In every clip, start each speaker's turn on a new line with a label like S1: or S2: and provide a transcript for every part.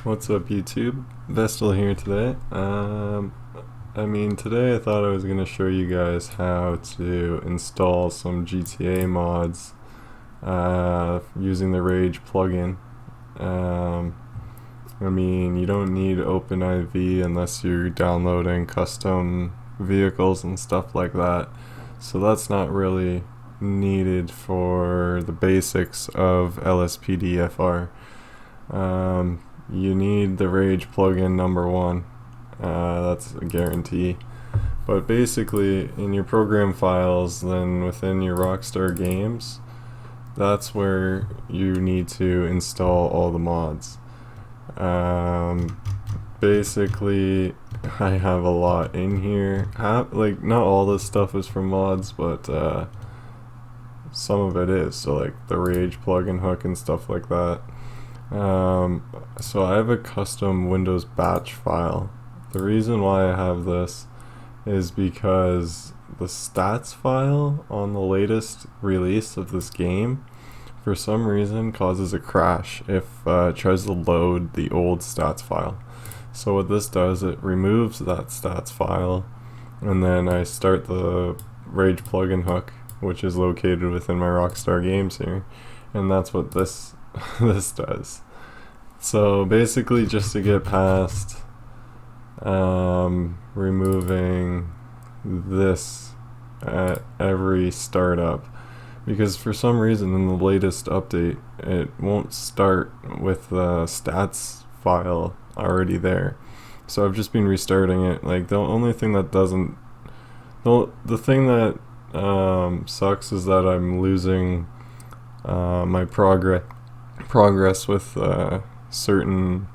S1: What's up, YouTube? Vestle here today. Today I thought I was going to show you guys how to install some GTA mods using the Rage plugin. You don't need OpenIV unless you're downloading custom vehicles and stuff like that. So that's not really needed for the basics of LSPDFR. You need the Rage plugin number one. That's a guarantee. But basically, in your program files, then within your Rockstar games, that's where you need to install all the mods. Basically, I have a lot in here. Not all this stuff is from mods, but some of it is. So like the Rage plugin hook and stuff like that. So I have a custom Windows batch file. The reason why I have this is because the stats file on the latest release of this game for some reason causes a crash if it tries to load the old stats file. So what this does, it removes that stats file, and then I start the Rage plugin hook, which is located within my Rockstar games here, and that's what this this does. So basically, just to get past removing this at every startup, because for some reason in the latest update it won't start with the stats file already there. So I've just been restarting it. Like the only thing that doesn't, the thing that sucks is that I'm losing my progress with certain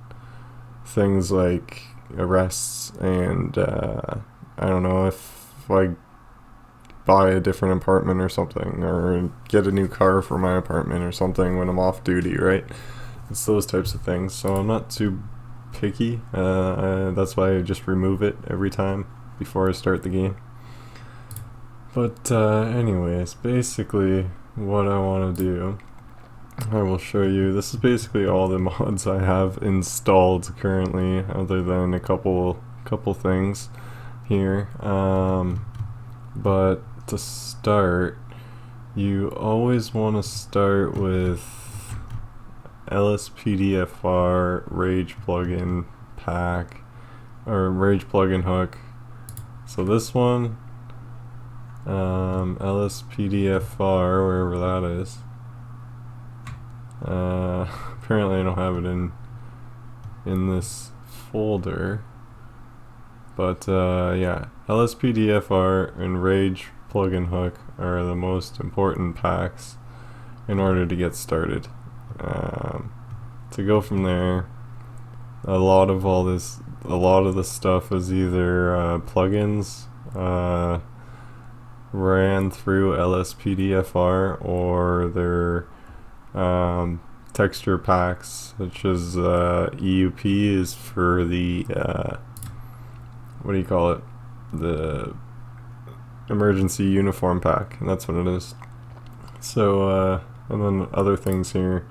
S1: things like arrests, and I don't know, if I buy a different apartment or something, or get a new car for my apartment or something when I'm off duty, right? It's those types of things. So I'm not too picky. That's why I just remove it every time before I start the game. But anyways, basically what I want to do, I will show you. This is basically all the mods I have installed currently, other than a couple things here. But to start, you always want to start with LSPDFR Rage plugin pack, or Rage plugin hook. So this one, LSPDFR, wherever that is. Apparently I don't have it in this folder, but yeah, LSPDFR and Rage plugin hook are the most important packs in order to get started. To go from there, a lot of the stuff is either plugins ran through LSPDFR, or they're texture packs, such as EUP is for the what do you call it, the emergency uniform pack, and that's what it is. So and then other things here,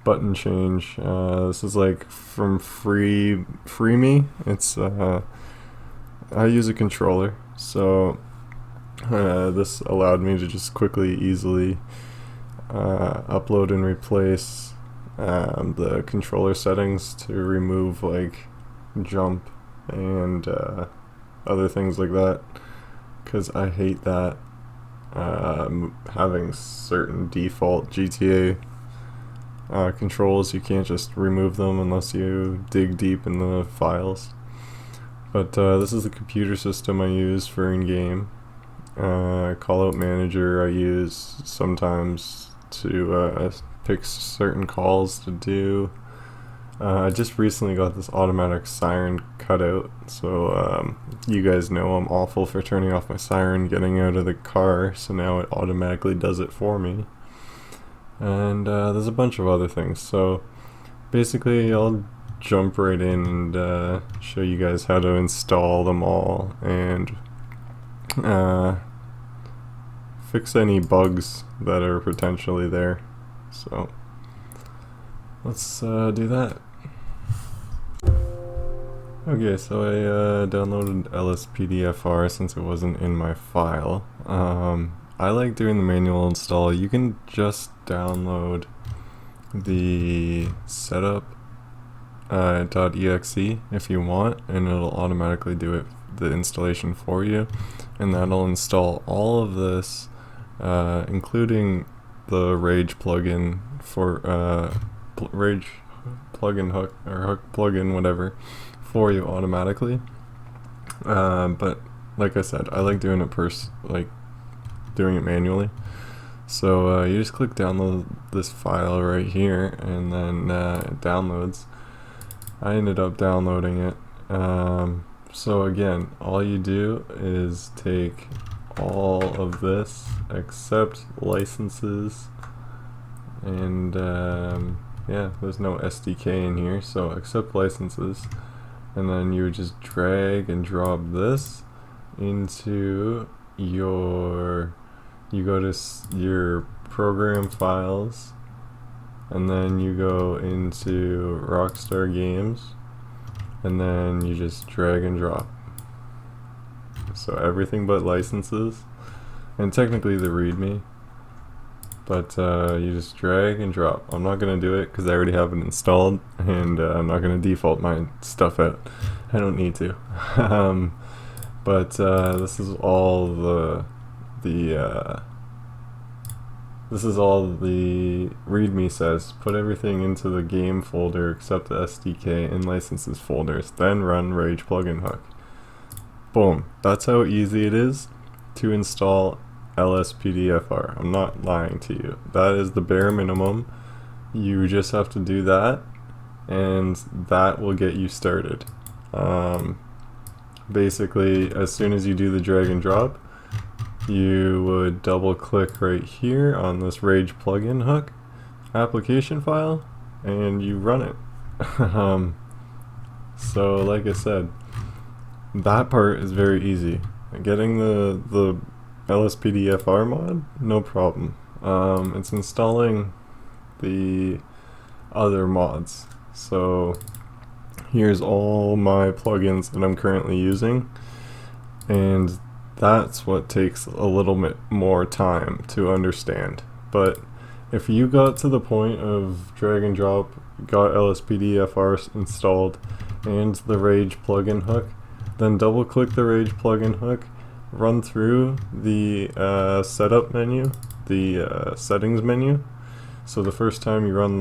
S1: button change, this is like from FreeMe. It's I use a controller, so this allowed me to just easily upload and replace the controller settings to remove like jump and other things like that, because I hate that having certain default GTA controls, you can't just remove them unless you dig deep in the files. But this is the computer system I use for in-game. Callout manager I use sometimes to pick certain calls to do. I just recently got this automatic siren cutout, so you guys know I'm awful for turning off my siren getting out of the car, so now it automatically does it for me. And there's a bunch of other things, so basically I'll jump right in and show you guys how to install them all, and fix any bugs that are potentially there. So let's do that. Okay, so I downloaded LSPDFR since it wasn't in my file. I like doing the manual install. You can just download the setup .exe if you want, and it'll automatically do it, the installation for you, and that'll install all of this, including the Rage plugin for Rage plugin hook or hook plugin, whatever, for you automatically. But like I said, I like doing it doing it manually. So you just click download this file right here, and then it downloads. I ended up downloading it. So again, all you do is take all of this except licenses, and yeah, there's no SDK in here, so accept licenses, and then you would just drag and drop this into your, you go to your program files, and then you go into Rockstar Games, and then you just drag and drop. So everything but licenses, and technically the README, but you just drag and drop. I'm not going to do it because I already have it installed, and I'm not going to default my stuff out. I don't need to. But this is all this is all the README says. Put everything into the game folder except the SDK and licenses folders, then run Rage plugin hook. Boom. That's how easy it is to install LSPDFR. I'm not lying to you. That is the bare minimum. You just have to do that, and that will get you started. Basically, as soon as you do the drag and drop, you would double click right here on this Rage plugin hook application file, and you run it. So like I said, that part is very easy. Getting the LSPDFR mod, no problem. It's installing the other mods. So here's all my plugins that I'm currently using, and that's what takes a little bit more time to understand. But if you got to the point of drag and drop, got LSPDFR installed and the Rage plugin hook, then double click the Rage plugin hook, run through the setup menu, the settings menu. So the first time you run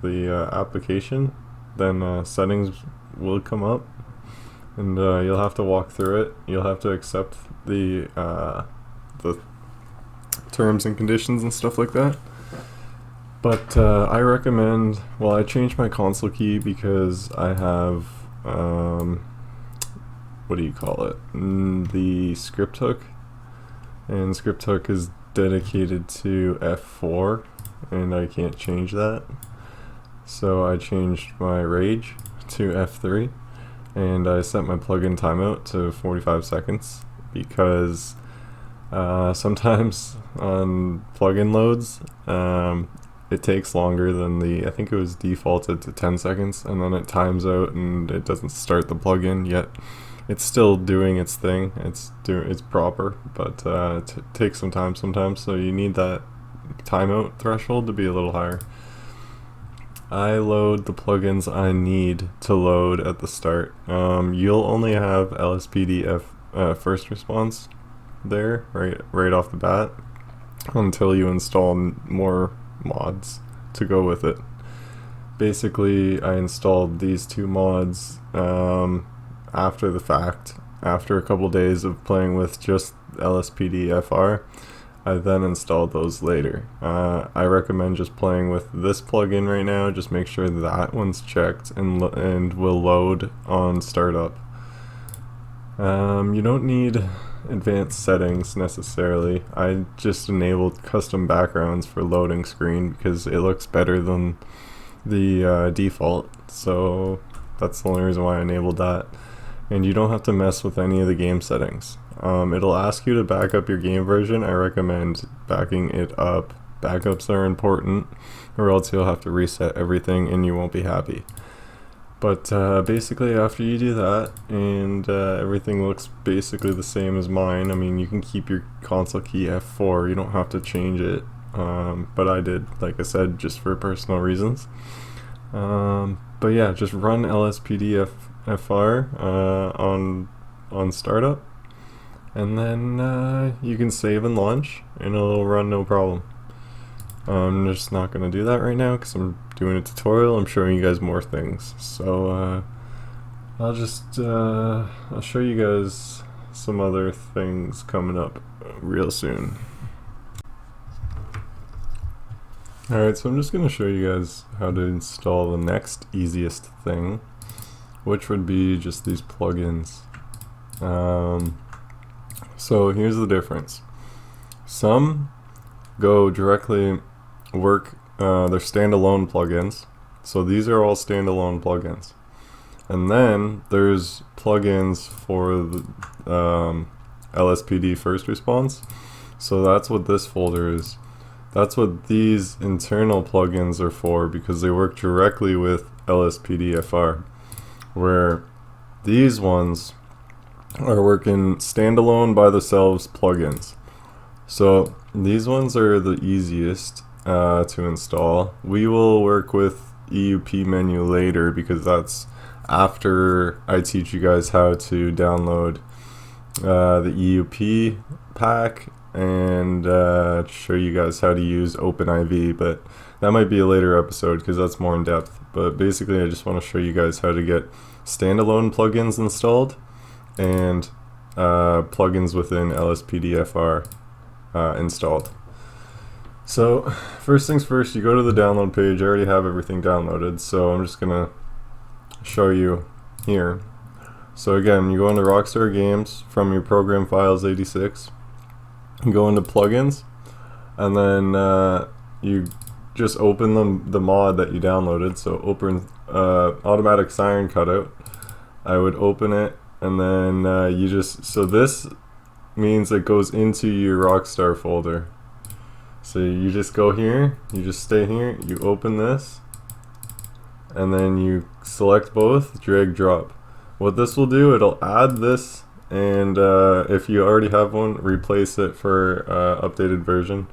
S1: the application, then settings will come up, and you'll have to walk through it. You'll have to accept the terms and conditions and stuff like that. But I recommend, well, I changed my console key because I have what do you call it? The script hook, and script hook is dedicated to F4, and I can't change that. So I changed my Rage to F3, and I set my plugin timeout to 45 seconds because sometimes on plugin loads it takes longer than I think it was defaulted to 10 seconds, and then it times out and it doesn't start the plugin yet. It's still doing its thing, it's proper, but it takes some time sometimes, so you need that timeout threshold to be a little higher. I load the plugins I need to load at the start. You'll only have LSPDF first response there right off the bat until you install more mods to go with it. Basically, I installed these two mods after the fact. After a couple days of playing with just LSPDFR, I then installed those later. I recommend just playing with this plugin right now. Just make sure that one's checked and will load on startup. You don't need advanced settings necessarily. I just enabled custom backgrounds for loading screen because it looks better than the default. So that's the only reason why I enabled that. And you don't have to mess with any of the game settings. It'll ask you to back up your game version. I recommend backing it up. Backups are important, or else you'll have to reset everything and you won't be happy. But basically after you do that and everything looks basically the same as mine, I mean, you can keep your console key F4, you don't have to change it, but I did, like I said, just for personal reasons. But yeah, just run LSPDFR on startup, and then you can save and launch and it'll run no problem. I'm just not going to do that right now because I'm doing a tutorial. I'm showing you guys more things. So I'll show you guys some other things coming up real soon. Alright, so I'm just going to show you guys how to install the next easiest thing, which would be just these plugins. So here's the difference. Some go directly work, they're standalone plugins. So these are all standalone plugins. And then there's plugins for the LSPD first response. So that's what this folder is. That's what these internal plugins are for, because they work directly with LSPDFR, where these ones are working standalone by themselves plugins. So these ones are the easiest to install. We will work with EUP Menu later, because that's after I teach you guys how to download the EUP pack and show you guys how to use OpenIV, but that might be a later episode because that's more in depth. But basically I just want to show you guys how to get standalone plugins installed and plugins within LSPDFR installed. So first things first, you go to the download page. I already have everything downloaded, so I'm just gonna show you here. So again, you go into Rockstar Games from your program files 86, you go into plugins, and then you just open the mod that you downloaded. So open automatic siren cutout. I would open it, and then you just, so this means it goes into your Rockstar folder. So you just go here, you just stay here, you open this, and then you select both, drag drop. What this will do, it'll add this, and if you already have one, replace it for updated version.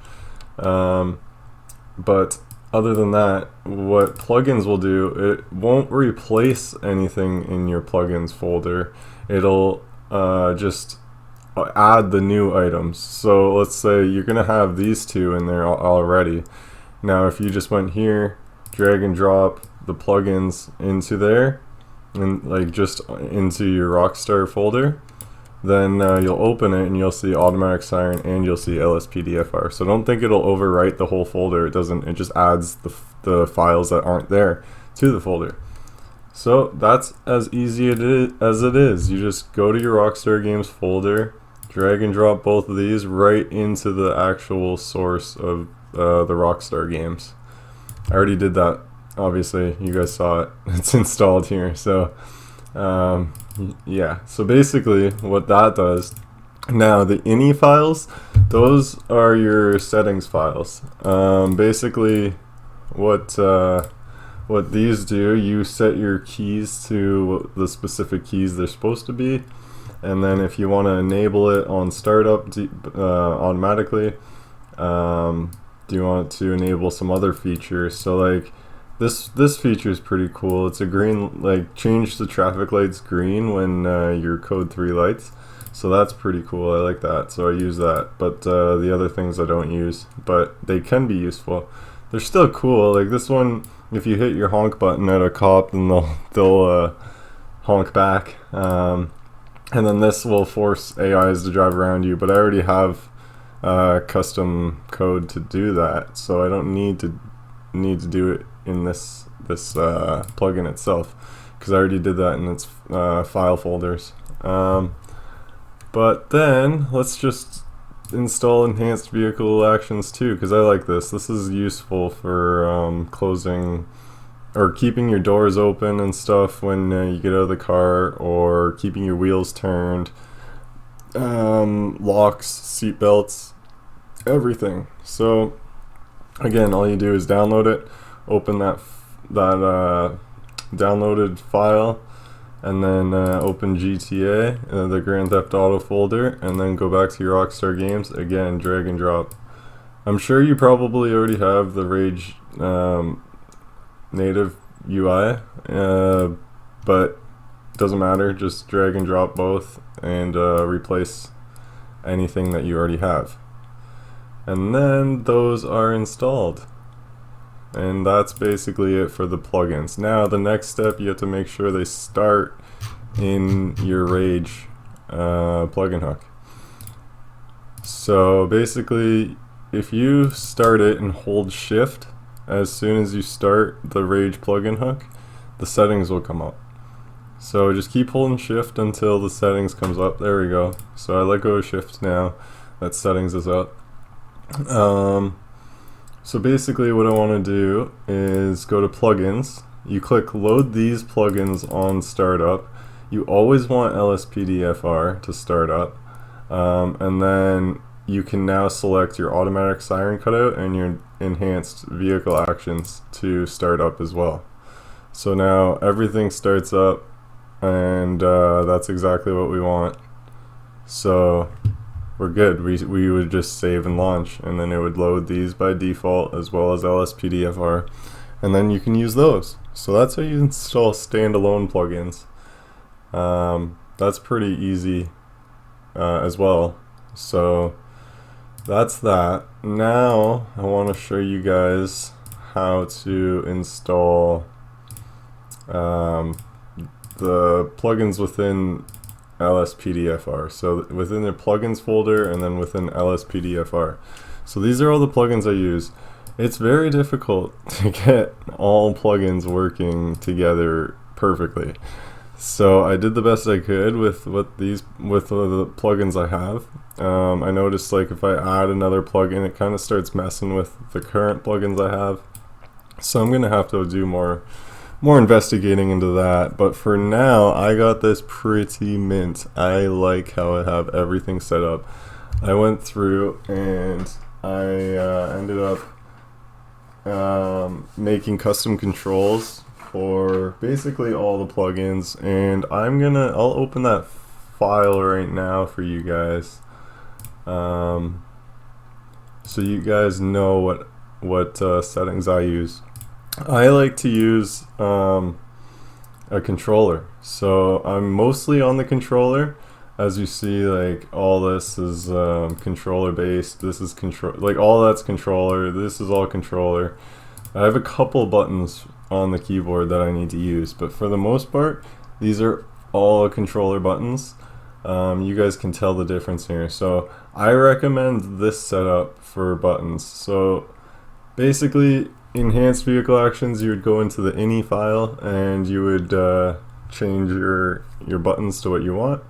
S1: But other than that, what plugins will do, it won't replace anything in your plugins folder. It'll just add the new items. So let's say you're gonna have these two in there already. Now if you just went here, drag and drop the plugins into there, and like just into your Rockstar folder, then you'll open it and you'll see automatic siren and you'll see LSPDFR. So don't think it'll overwrite the whole folder. It doesn't. It just adds the files that aren't there to the folder. So that's as easy as it is. You just go to your Rockstar Games folder, drag and drop both of these right into the actual source of the Rockstar Games. I already did that. Obviously, you guys saw it. It's installed here. So yeah. So basically, what that does. Now the ini files, those are your settings files. Basically, what these do, you set your keys to the specific keys they're supposed to be, and then if you want to enable it on startup automatically, do you want to enable some other features? So like this feature is pretty cool. It's a green, like change the traffic lights green when your code 3 lights. So that's pretty cool. I like that, so I use that. But the other things I don't use, but they can be useful. They're still cool. Like this one, if you hit your honk button at a cop, then they'll honk back. And then this will force AIs to drive around you. But I already have custom code to do that, so I don't need to do it in this plugin itself, because I already did that in its file folders. But then let's just install enhanced vehicle actions too, because I like this. This is useful for closing or keeping your doors open and stuff when you get out of the car, or keeping your wheels turned, locks, seat belts, everything. So again, all you do is download it, open that downloaded file, and then open GTA, the Grand Theft Auto folder, and then go back to your Rockstar Games. Again, drag and drop. I'm sure you probably already have the Rage native UI, but it doesn't matter. Just drag and drop both and replace anything that you already have. And then those are installed. And that's basically it for the plugins. Now the next step, you have to make sure they start in your Rage plugin hook. So basically, if you start it and hold shift as soon as you start the Rage plugin hook, the settings will come up. So just keep holding shift until the settings comes up. There we go. So I let go of shift now. That settings is up. So basically what I want to do is go to plugins. You click load these plugins on startup. You always want LSPDFR to start up. And then you can now select your automatic siren cutout and your enhanced vehicle actions to start up as well. So now everything starts up, and that's exactly what we want. So we're good. We would just save and launch, and then it would load these by default as well as LSPDFR, and then you can use those. So that's how you install standalone plugins. That's pretty easy as well. So that's that. Now I want to show you guys how to install the plugins within LSPDFR. So within the plugins folder and then within LSPDFR. So these are all the plugins I use. It's very difficult to get all plugins working together perfectly. So I did the best I could with the plugins I have. I noticed like if I add another plugin, it kind of starts messing with the current plugins I have. So I'm gonna have to do more investigating into that, but for now I got this pretty mint. I like how I have everything set up. I went through and I ended up making custom controls for basically all the plugins, and I'll open that file right now for you guys, so you guys know what settings I use. I like to use a controller, so I'm mostly on the controller. As you see, like all this is controller based. This is like all that's controller. This is all controller. I have a couple buttons on the keyboard that I need to use, but for the most part, these are all controller buttons. You guys can tell the difference here. So I recommend this setup for buttons. So basically, enhanced vehicle actions, you would go into the ini file and you would change your buttons to what you want,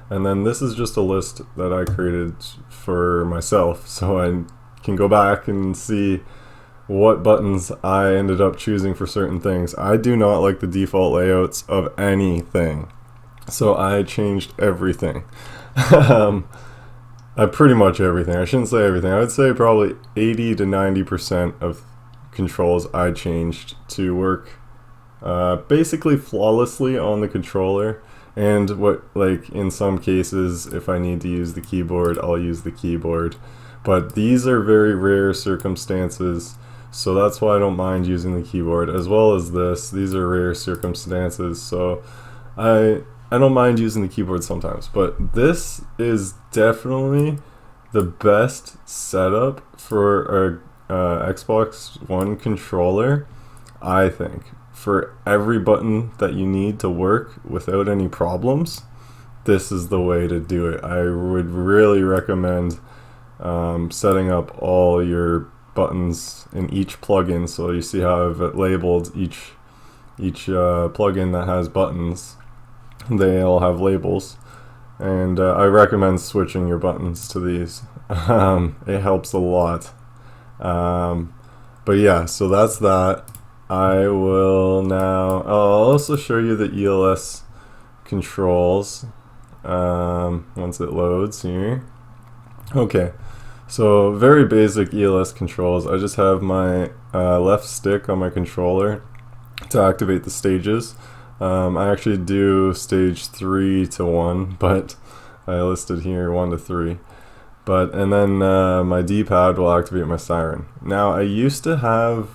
S1: and then this is just a list that I created for myself, so I can go back and see what buttons I ended up choosing for certain things. I do not like the default layouts of anything, so I changed everything. Pretty much everything. I shouldn't say everything. I would say probably 80 to 90% of controls I changed to work basically flawlessly on the controller, and like in some cases if I need to use the keyboard, I'll use the keyboard, but these are very rare circumstances, so that's why I don't mind using the keyboard, as well as these are rare circumstances, so I don't mind using the keyboard sometimes. But this is definitely the best setup for a Xbox One controller, I think. For every button that you need to work without any problems, this is the way to do it. I would really recommend setting up all your buttons in each plugin. So you see how I've labeled each plugin that has buttons. They all have labels, and I recommend switching your buttons to these. It helps a lot. But yeah, so that's that. I'll also show you the ELS controls once it loads here. Okay, so very basic ELS controls. I just have my left stick on my controller, to activate the stages. I actually do stage 3 to 1, but I listed here 1 to 3. And then my D-pad will activate my siren. Now, I used to have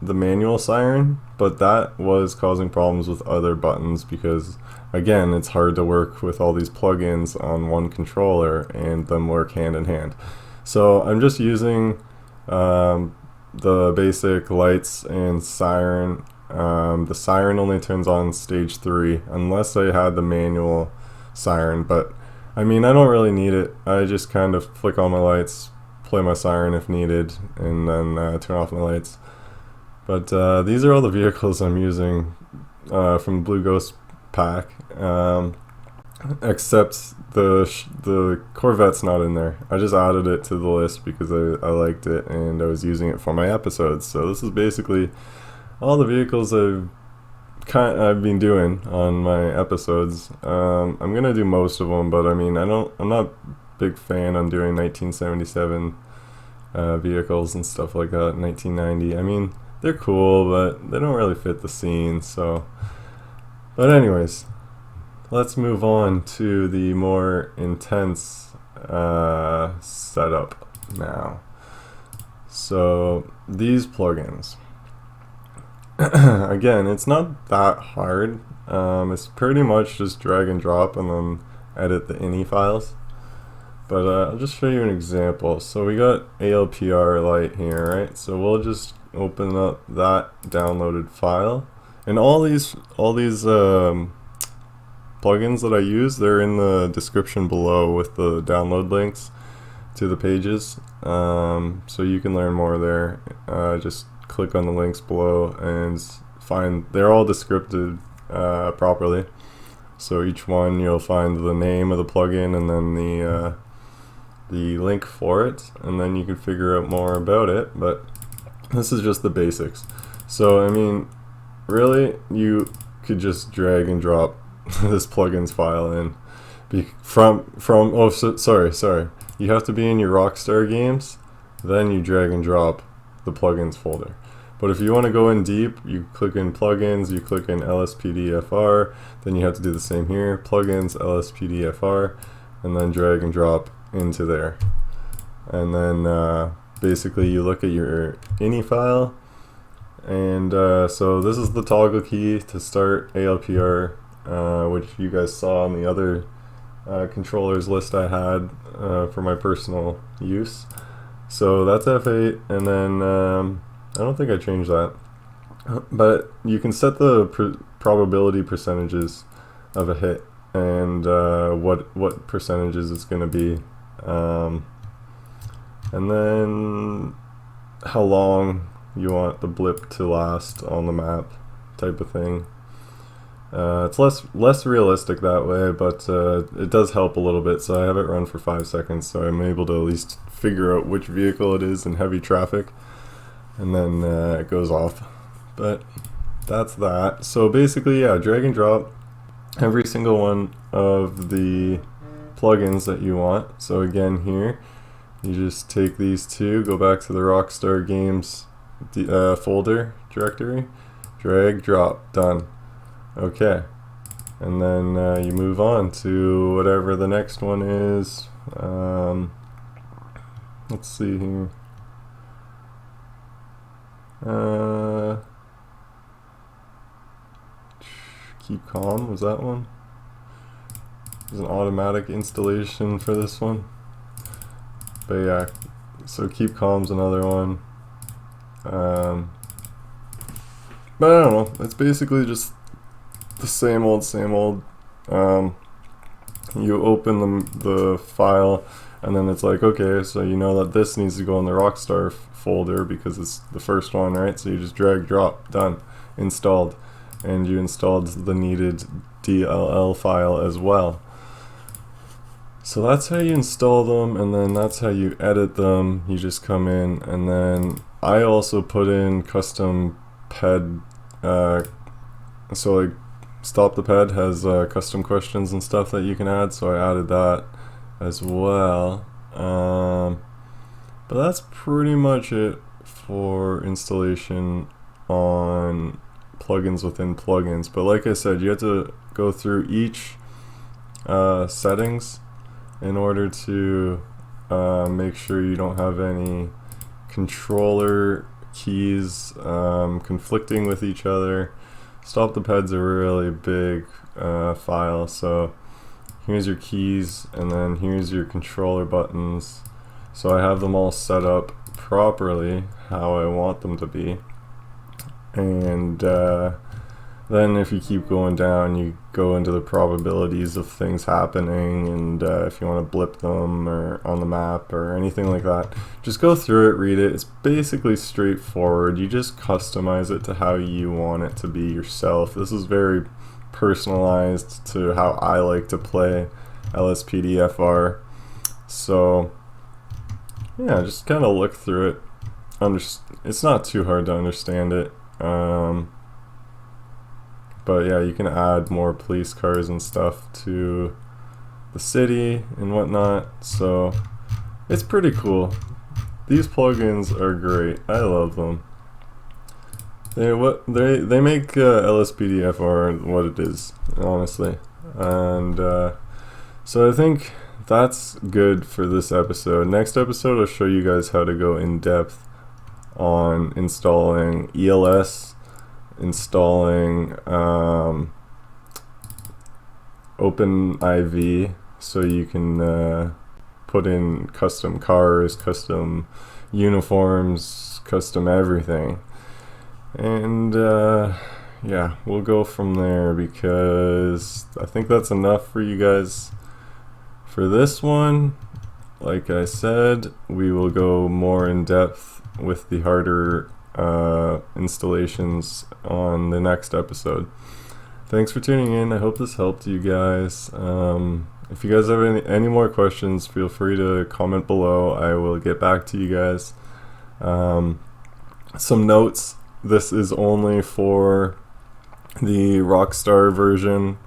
S1: the manual siren, but that was causing problems with other buttons because, again, it's hard to work with all these plugins on one controller and them work hand in hand. So I'm just using the basic lights and siren. The siren only turns on stage 3 unless I had the manual siren, but I mean, I don't really need it. I just kind of flick on my lights, play my siren if needed, and then turn off my lights. But these are all the vehicles I'm using from Blue Ghost pack, except the Corvette's not in there. I just added it to the list because I liked it and I was using it for my episodes. So this is basically all the vehicles I've been doing on my episodes. I'm gonna do most of them, but I mean, I'm not a big fan on doing 1977 vehicles and stuff like that. 1990. I mean, they're cool, but they don't really fit the scene. So, but anyways, let's move on to the more intense setup now. So these plugins. Again, it's not that hard. It's pretty much just drag and drop and then edit the ini files. But I'll just show you an example. So we got ALPR light here, right? So we'll just open up that downloaded file. And all these plugins that I use, they're in the description below with the download links to the pages. So you can learn more there. Just click on the links below and find, they're all descripted properly. So each one you'll find the name of the plugin and then the link for it, and then you can figure out more about it. But this is just the basics. So I mean, really, you could just drag and drop this plugins file in sorry, you have to be in your Rockstar games, then you drag and drop the plugins folder. But if you want to go in deep, you click in plugins, you click in LSPDFR, then you have to do the same here, plugins, LSPDFR, and then drag and drop into there. And then basically you look at your ini file, and so this is the toggle key to start ALPR, which you guys saw on the other controllers list I had for my personal use. So that's F8, and then I don't think I changed that, but you can set the probability percentages of a hit and what percentages it's going to be, and then how long you want the blip to last on the map, type of thing. It's less realistic that way, but it does help a little bit. So I have it run for 5 seconds, so I'm able to at least figure out which vehicle it is in heavy traffic, and then it goes off. But that's that. So basically, yeah, drag and drop every single one of the plugins that you want. So again, here you just take these two, go back to the Rockstar Games folder directory, drag, drop, done. Okay, and then you move on to whatever the next one is. Let's see here. Keep calm, was that one? There's an automatic installation for this one. But yeah, so keep calm's another one. But I don't know, it's basically just the same old. You open the file, and then it's like, okay, so you know that this needs to go in the Rockstar folder because it's the first one, right? So you just drag, drop, done, installed, and you installed the needed DLL file as well. So that's how you install them, and then that's how you edit them. You just come in, and then I also put in custom ped, so like Stop the Ped has custom questions and stuff that you can add, so I added that as well. But that's pretty much it for installation on plugins within plugins. But like I said, you have to go through each settings in order to make sure you don't have any controller keys conflicting with each other. Stop the pads are a really big file, so here's your keys and then here's your controller buttons. So I have them all set up properly how I want them to be, and then if you keep going down, you go into the probabilities of things happening, and if you want to blip them or on the map or anything like that, just go through it, read it. It's basically straightforward. You just customize it to how you want it to be yourself. This is very personalized to how I like to play LSPDFR. So yeah, just kind of look through it. It's not too hard to understand it. But yeah, you can add more police cars and stuff to the city and whatnot, so it's pretty cool. These plugins are great. I love them. They make LSPDFR what it is, honestly. And so I think that's good for this episode. Next episode, I'll show you guys how to go in depth on installing ELS, installing OpenIV, so you can put in custom cars, custom uniforms, custom everything. And yeah, we'll go from there, because I think that's enough for you guys for this one. Like I said, we will go more in depth with the harder installations on the next episode. Thanks for tuning in. I hope this helped you guys. If you guys have any more questions, feel free to comment below. I will get back to you guys. Some notes: this is only for the Rockstar version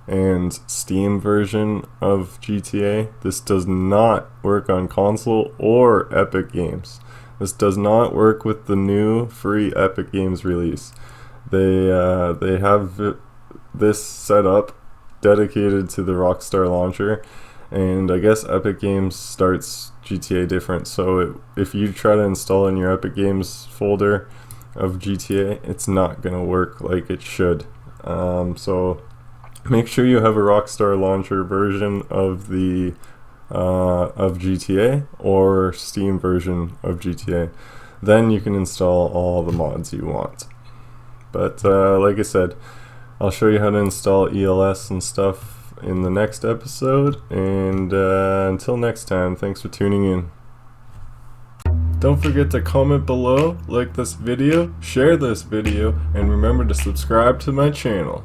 S1: and Steam version of GTA. This does not work on console or Epic Games. This does not work with the new free Epic Games release. They have this set up dedicated to the Rockstar launcher, and I guess Epic Games starts GTA different. So if you try to install in your Epic Games folder of GTA, it's not gonna work like it should. So make sure you have a Rockstar launcher version of the of GTA or Steam version of GTA. Then you can install all the mods you want. But like I said, I'll show you how to install ELS and stuff in the next episode. And until next time, thanks for tuning in. Don't forget to comment below, like this video, share this video, and remember to subscribe to my channel.